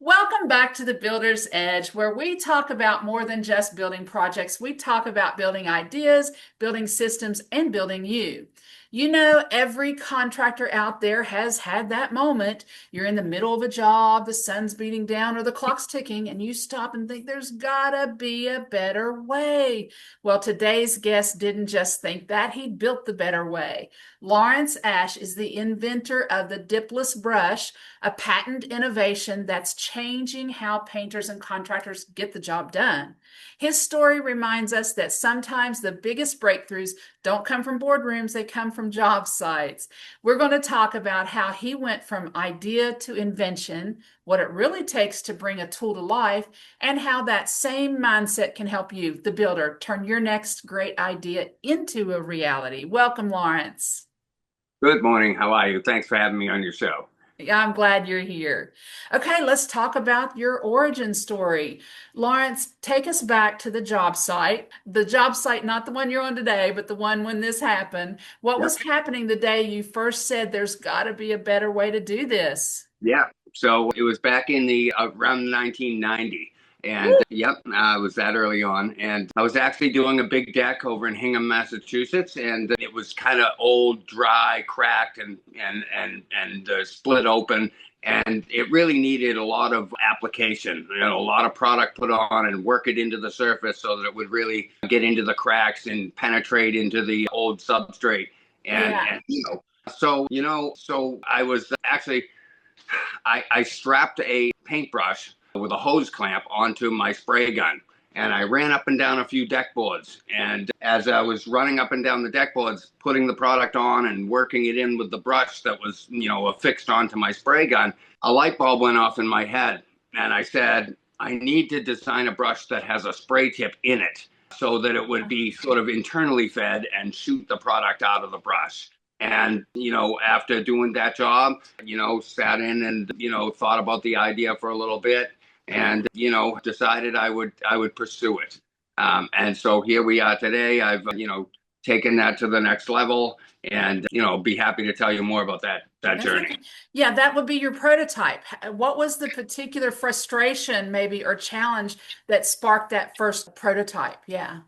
Welcome back to the Builder's Edge, where we talk about more than just building projects. We talk about building ideas, building systems, and building you. You know, every contractor out there has had that moment. You're in the middle of a job, the sun's beating down, or the clock's ticking, and you stop and think there's gotta be a better way. Well, today's guest didn't just think that, he built the better way. Laurence Ash is the inventor of the Diplomat Brush, a patent innovation that's changing how painters and contractors get the job done. His story reminds us that sometimes the biggest breakthroughs don't come from boardrooms, they come from job sites. We're going to talk about how he went from idea to invention, what it really takes to bring a tool to life, and how that same mindset can help you, the builder, turn your next great idea into a reality. Welcome, Laurence. Good morning. How are you? Thanks for having me on your show. Yeah, I'm glad you're here. Okay, let's talk about your origin story. Lawrence, take us back to the job site. The job site, not the one you're on today, but the one when this happened. What Yep. was happening the day you first said there's got to be a better way to do this? Yeah. So it was back in the around 1990. And Woo! yep, I was that early on. And I was actually doing a big deck over in Hingham, Massachusetts. And it was kind of old, dry, cracked, and split open. And it really needed a lot of application, a lot of product put on and work it into the surface so that it would really get into the cracks and penetrate into the old substrate. And, Yeah. and so I was actually I strapped a paintbrush with a hose clamp onto my spray gun. And I ran up and down a few deck boards. And as I was running up and down the deck boards, putting the product on and working it in with the brush that was, affixed onto my spray gun, a light bulb went off in my head. And I said, I need to design a brush that has a spray tip in it so that it would be sort of internally fed and shoot the product out of the brush. And, after doing that job, sat in and, thought about the idea for a little bit and, decided I would pursue it. And so here we are today. I've, taken that to the next level and, be happy to tell you more about that That's journey. okay. Yeah, that would be your prototype. What was the particular frustration, maybe, or challenge that sparked that first prototype? Yeah.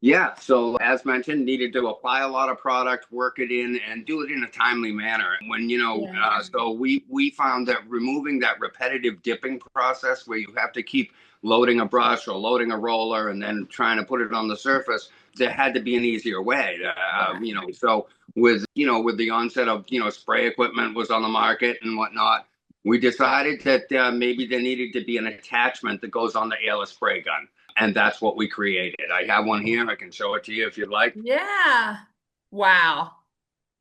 Yeah, so as mentioned, needed to apply a lot of product, work it in, and do it in a timely manner. When Yeah. so we found that removing that repetitive dipping process, where you have to keep loading a brush or loading a roller and then trying to put it on the surface, there had to be an easier way. Yeah. So with the onset of spray equipment was on the market and whatnot, we decided that maybe there needed to be an attachment that goes on the airless spray gun. And that's what we created. I have one here. I can show it to you if you'd like. Yeah. Wow.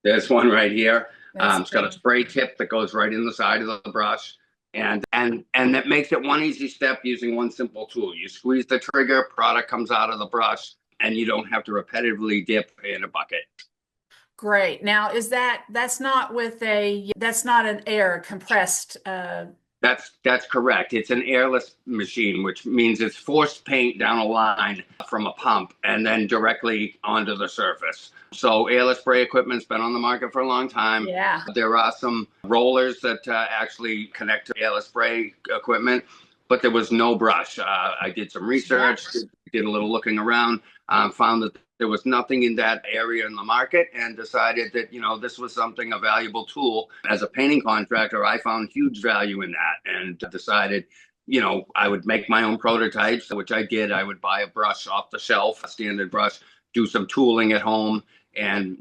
There's one right here. That's It's got a great. spray tip that goes right in the side of the brush. And that makes it one easy step using one simple tool. You squeeze the trigger, product comes out of the brush, and you don't have to repetitively dip in a bucket. Great. Now, that's not an air compressed, That's correct. It's an airless machine, which means it's forced paint down a line from a pump and then directly onto the surface. So airless spray equipment's been on the market for a long time. yeah. There are some rollers that actually connect to airless spray equipment, but there was no brush. I did some Yeah. research, did a little looking around, found that there was nothing in that area in the market, and decided that this was something, a valuable tool. As a painting contractor, I found huge value in that, and decided I would make my own prototypes, which I did. I would buy a brush off the shelf, a standard brush, do some tooling at home, and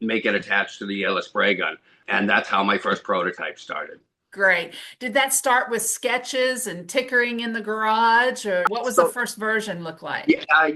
make it attached to the yellow spray gun. And that's how my first prototype started. Great. Did that start with sketches and tinkering in the garage, or what was the So first version look like?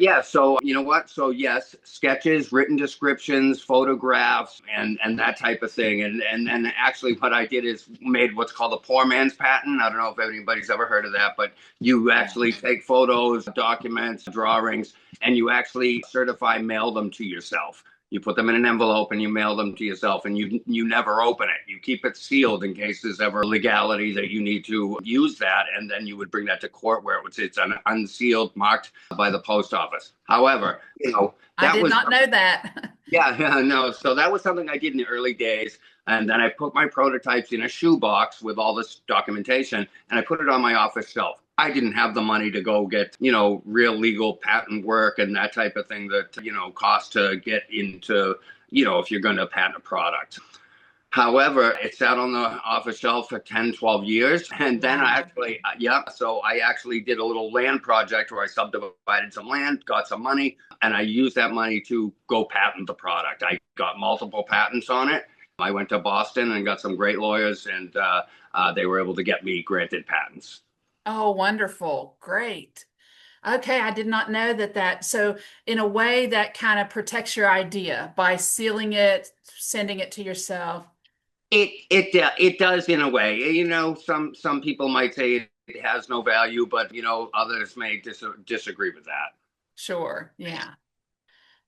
yeah. So you know what? So yes, sketches, written descriptions, photographs, and that type of thing. And then actually, what I did is made what's called a poor man's patent. I don't know if anybody's ever heard of that, but you Yeah. actually take photos, documents, drawings, and you actually certify mail them to yourself. You put them in an envelope and you mail them to yourself, and you never open it. You keep it sealed in case there's ever legality that you need to use that, and then you would bring that to court where it's an unsealed, marked by the post office. However, I that did was not know that. yeah, no. So that was something I did in the early days. And then I put my prototypes in a shoebox with all this documentation, and I put it on my office shelf. I didn't have the money to go get, real legal patent work and that type of thing that, costs to get into, if you're going to patent a product. However, it sat on the office shelf for 10, 12 years. And then so I actually did a little land project where I subdivided some land, got some money, and I used that money to go patent the product. I got multiple patents on it. I went to Boston and got some great lawyers, and they were able to get me granted patents. Oh, wonderful. Great. Okay, I did not know that. So in a way that kind of protects your idea by sealing it, sending it to yourself. It does in a way. Some people might say it has no value, but others may disagree with that. Sure. Yeah.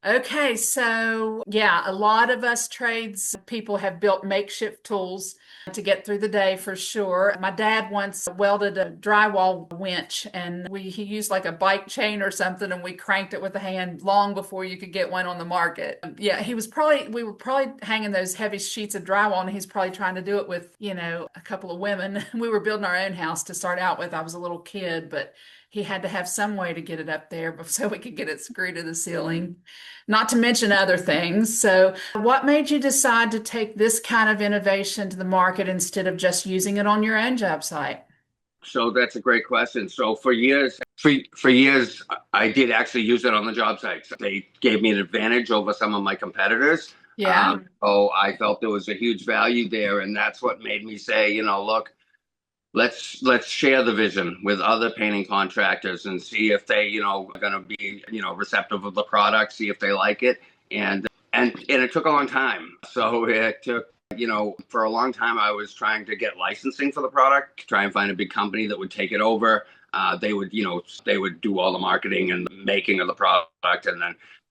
Okay, so yeah, a lot of us trades people have built makeshift tools to get through the day for sure. My dad once welded a drywall winch, and he used like a bike chain or something, and we cranked it with a hand long before you could get one on the market. Yeah, we were probably hanging those heavy sheets of drywall, and he's probably trying to do it with, a couple of women. We were building our own house to start out with. I was a little kid, but he had to have some way to get it up there so we could get it screwed to the ceiling, not to mention other things. So what made you decide to take this kind of innovation to the market instead of just using it on your own job site? So that's a great question. So for years, I did actually use it on the job sites. They gave me an advantage over some of my competitors. Yeah. So I felt there was a huge value there, and that's what made me say, look, let's share the vision with other painting contractors and see if they, are going to be, receptive of the product, see if they like it. And it took a long time. So it took, for a long time, I was trying to get licensing for the product, try and find a big company that would take it over. They would do all the marketing and the making of the product,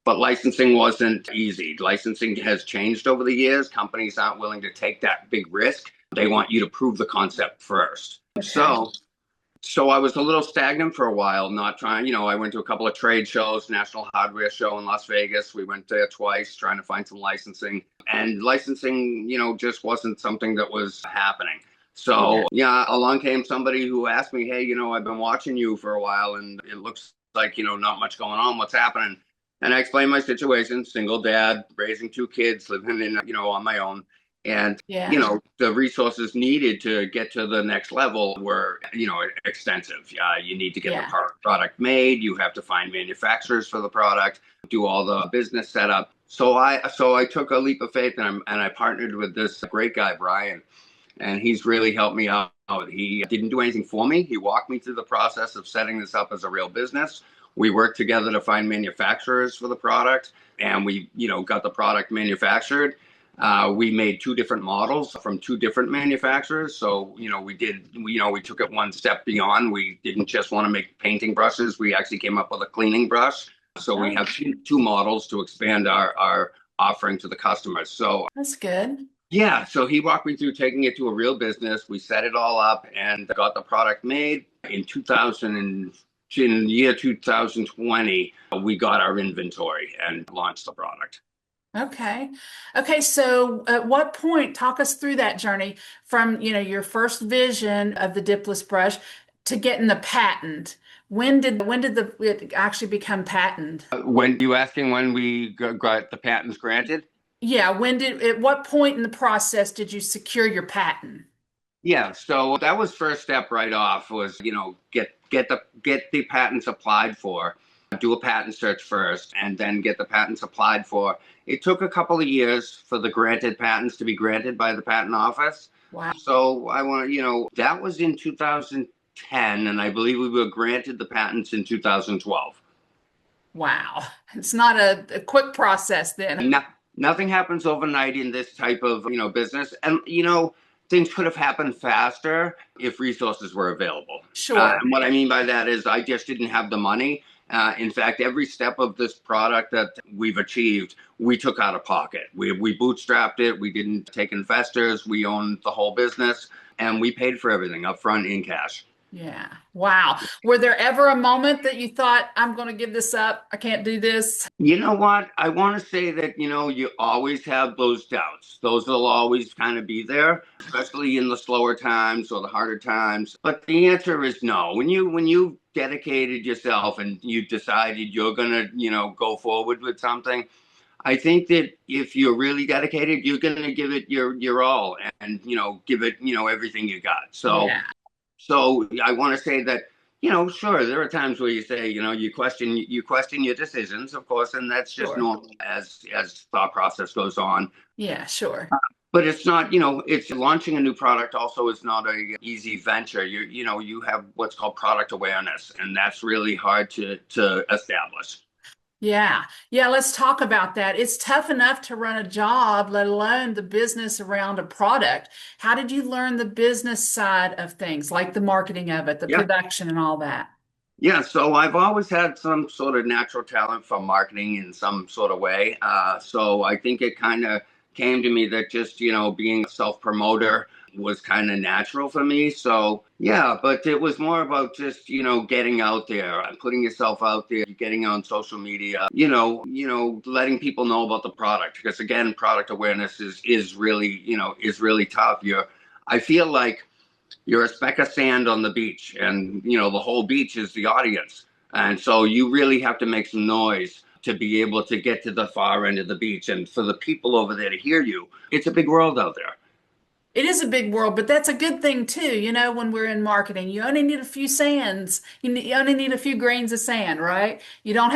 but licensing wasn't easy. Licensing has changed over the years. Companies aren't willing to take that big risk. They want you to prove the concept first. Okay. So I was a little stagnant for a while, not trying, I went to a couple of trade shows, National Hardware Show in Las Vegas. We went there twice trying to find some licensing, and licensing, just wasn't something that was happening. So yeah, along came somebody who asked me, hey, I've been watching you for a while and it looks like, not much going on. What's happening? And I explained my situation, single dad, raising two kids, living in, on my own. And, the resources needed to get to the next level were, extensive. You need to get the product made. You have to find manufacturers for the product, do all the business setup. So I took a leap of faith and I partnered with this great guy, Brian, and he's really helped me out. He didn't do anything for me. He walked me through the process of setting this up as a real business. We worked together to find manufacturers for the product, and we, got the product manufactured. We made two different models from two different manufacturers. So, we took it one step beyond. We didn't just want to make painting brushes. We actually came up with a cleaning brush. So we have two models to expand our offering to the customers. So that's good. Yeah. So he walked me through taking it to a real business. We set it all up and got the product made in in the year 2020. We got our inventory and launched the product. Okay. So at what point, talk us through that journey from, your first vision of the Diplomat Brush to getting the patent? When did it actually become patent? When you asking when we got the patents granted? Yeah. At what point in the process did you secure your patent? Yeah. So that was first step right off was, get the patents applied for. Do a patent search first and then get the patents applied for. It took a couple of years for the granted patents to be granted by the patent office. Wow. So I want to, that was in 2010, and I believe we were granted the patents in 2012. Wow. It's not a quick process then. Nothing happens overnight in this type of, business. And, things could have happened faster if resources were available. Sure. And what I mean by that is I just didn't have the money. In fact, every step of this product that we've achieved, we took out of pocket. We bootstrapped it. We didn't take investors. We owned the whole business, and we paid for everything upfront in cash. Yeah. Wow. Were there ever a moment that you thought, I'm going to give this up? I can't do this? You know what? I want to say that, you always have those doubts. Those will always kind of be there, especially in the slower times or the harder times. But the answer is no. When you dedicated yourself and you decided you're going to, go forward with something, I think that if you're really dedicated, you're going to give it your all and, give it, everything you got. So Yeah, I want to say that, sure, there are times where you say, you question your decisions, of course, and that's just sure. normal as thought process goes on. Yeah, sure. But it's not, it's launching a new product also is not a easy venture. You have what's called product awareness, and that's really hard to establish. Yeah. Yeah, let's talk about that. It's tough enough to run a job, let alone the business around a product. How did you learn the business side of things, like the marketing of it, the Yeah. production and all that? Yeah, so I've always had some sort of natural talent for marketing in some sort of way. So I think it kind of came to me that just, being a self promoter was kind of natural for me. So yeah, but it was more about just, getting out there, putting yourself out there, getting on social media, letting people know about the product. Because again, product awareness is really, is really tough. I feel like you're a speck of sand on the beach, and the whole beach is the audience, and so you really have to make some noise to be able to get to the far end of the beach and for the people over there to hear you. It's a big world out there. It is a big world, but that's a good thing too. When we're in marketing, you only need a few sands. You only need a few grains of sand, right? You don't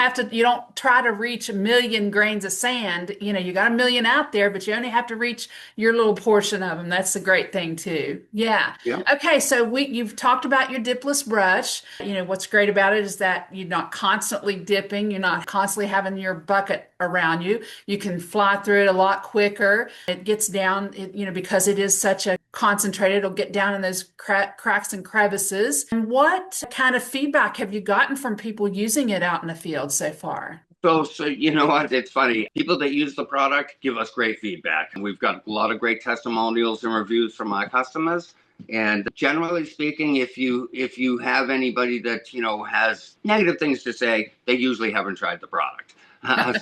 try to reach a million grains of sand. You got a million out there, but you only have to reach your little portion of them. That's the great thing too. Yeah. Yeah. Okay. So you've talked about your dipless brush. What's great about it is that you're not constantly dipping. You're not constantly having your bucket around you. You can fly through it a lot quicker. It gets down, because it is such a concentrated, it'll get down in those cracks and crevices. And what kind of feedback have you gotten from people using it out in the field so far? So you know what? It's funny. People that use the product give us great feedback. We've got a lot of great testimonials and reviews from our customers. And generally speaking, if you have anybody that has negative things to say, they usually haven't tried the product.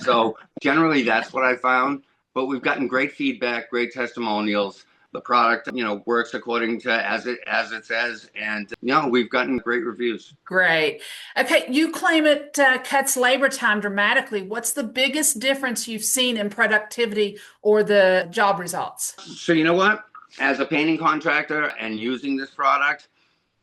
So generally, that's what I found. But we've gotten great feedback, great testimonials. The product, works according to as it says, and we've gotten great reviews. Great. Okay, you claim it cuts labor time dramatically. What's the biggest difference you've seen in productivity or the job results? So you know what? As a painting contractor and using this product,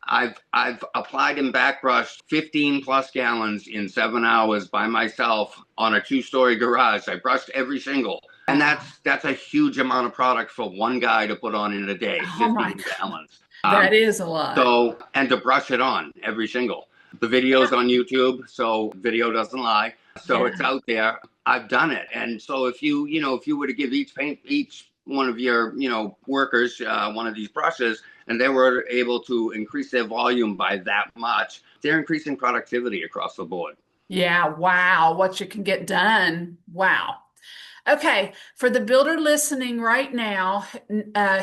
I've applied and backbrushed 15 plus gallons in 7 hours by myself on a 2-story garage. I brushed every shingle. And that's a huge amount of product for one guy to put on in a day, Oh my 15 God, gallons. that is a lot. So, and to brush it on every shingle. The video's on YouTube, so video doesn't lie. So Yeah. it's out there. I've done it. And so if you were to give each one of your, workers, one of these brushes, and they were able to increase their volume by that much, they're increasing productivity across the board. Yeah, wow, what you can get done. Wow. Okay, for the builder listening right now,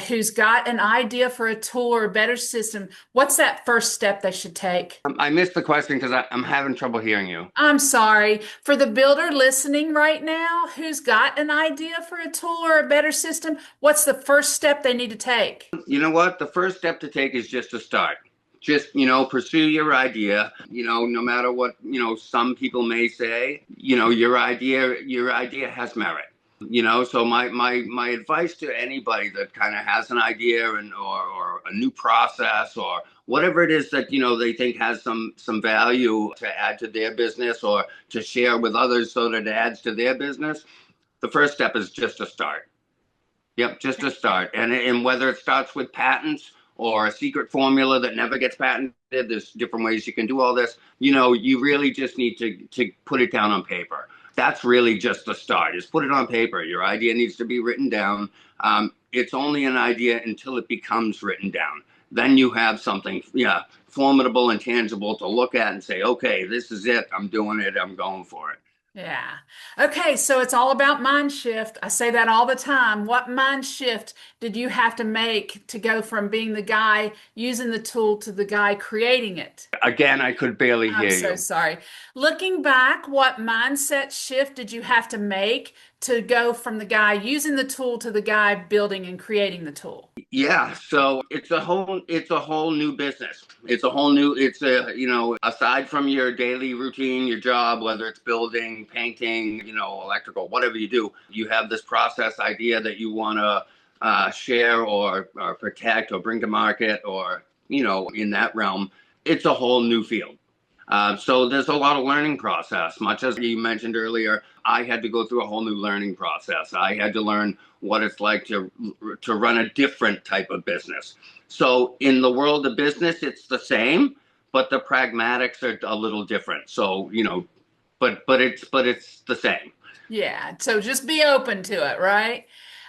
who's got an idea for a tool or a better system, what's that first step they should take? I missed the question because I'm having trouble hearing you. I'm sorry. For the builder listening right now, who's got an idea for a tool or a better system, what's the first step they need to take? You know what? The first step to take is just to start. Just, pursue your idea, no matter what, some people may say, your idea has merit. So my advice to anybody that kind of has an idea or a new process or whatever it is that they think has some value to add to their business or to share with others so that it adds to their business, the first step is just to start. Yep, just to start. And whether it starts with patents or a secret formula that never gets patented, there's different ways you can do all this. You really just need to put it down on paper. That's really just the start, is put it on paper. Your idea needs to be written down. It's only an idea until it becomes written down. Then you have something, formidable and tangible to look at and say, okay, this is it. I'm doing it. I'm going for it. Yeah. Okay, so it's all about mind shift. I say that all the time. What mind shift did you have to make to go from being the guy using the tool to the guy creating it? Again, I could barely I'm hear so you. sorry. Looking back, what mindset shift did you have to make to go from the guy using the tool to the guy building and creating the tool? Yeah, so it's a whole new business. It's a aside from your daily routine, your job, whether it's building, painting, electrical, whatever you do, you have this process idea that you want to share or protect or bring to market or, in that realm. It's a whole new field. So there's a lot of learning process. Much as you mentioned earlier, I had to go through a whole new learning process. I had to learn what it's like to run a different type of business. So in the world of business, it's the same, but the pragmatics are a little different. So but it's the same. Yeah, so just be open to it, right?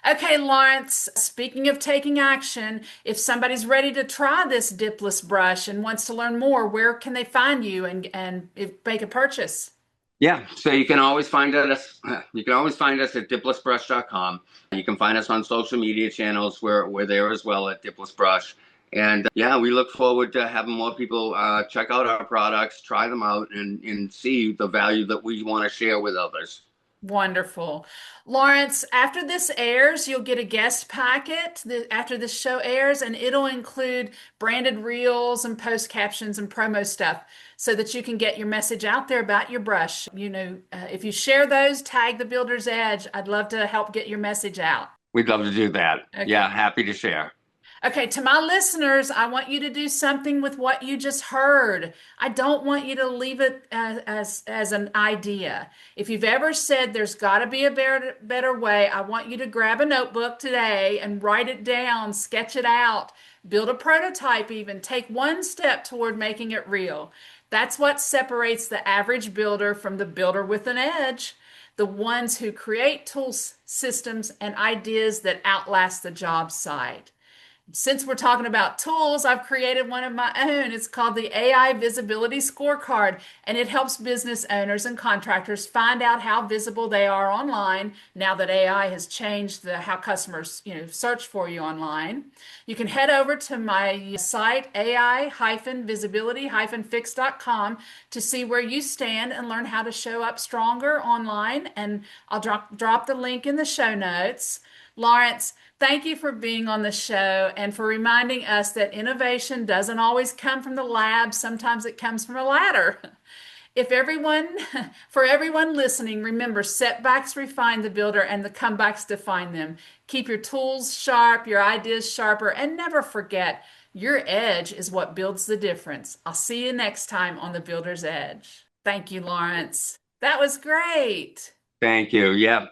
Okay, Lawrence, speaking of taking action, if somebody's ready to try this dipless brush and wants to learn more, where can they find you and make a purchase? Yeah, so you can always find us at diplomatbrush.com. You can find us on social media channels. We're there as well at Diplomat Brush. And yeah, we look forward to having more people check out our products, try them out, and see the value that we want to share with others. Wonderful. Lawrence, after this airs, you'll get a guest packet after this show airs, and it'll include branded reels and post captions and promo stuff so that you can get your message out there about your brush. If you share those, tag the Builder's Edge. I'd love to help get your message out. We'd love to do that. Yeah, Okay. happy to share. Okay, to my listeners, I want you to do something with what you just heard. I don't want you to leave it as an idea. If you've ever said there's got to be a better way, I want you to grab a notebook today and write it down, sketch it out, build a prototype even, take one step toward making it real. That's what separates the average builder from the builder with an edge, the ones who create tools, systems, and ideas that outlast the job site. Since we're talking about tools, I've created one of my own. It's called the AI Visibility Scorecard, and it helps business owners and contractors find out how visible they are online now that AI has changed how customers, search for you online. You can head over to my site, ai-visibility-fix.com, to see where you stand and learn how to show up stronger online, and I'll drop the link in the show notes. Lawrence, thank you for being on the show and for reminding us that innovation doesn't always come from the lab. Sometimes it comes from a ladder. If everyone, for everyone listening, remember setbacks refine the builder and the comebacks define them. Keep your tools sharp, your ideas sharper, and never forget your edge is what builds the difference. I'll see you next time on the Builder's Edge. Thank you, Lawrence. That was great. Thank you. Yeah.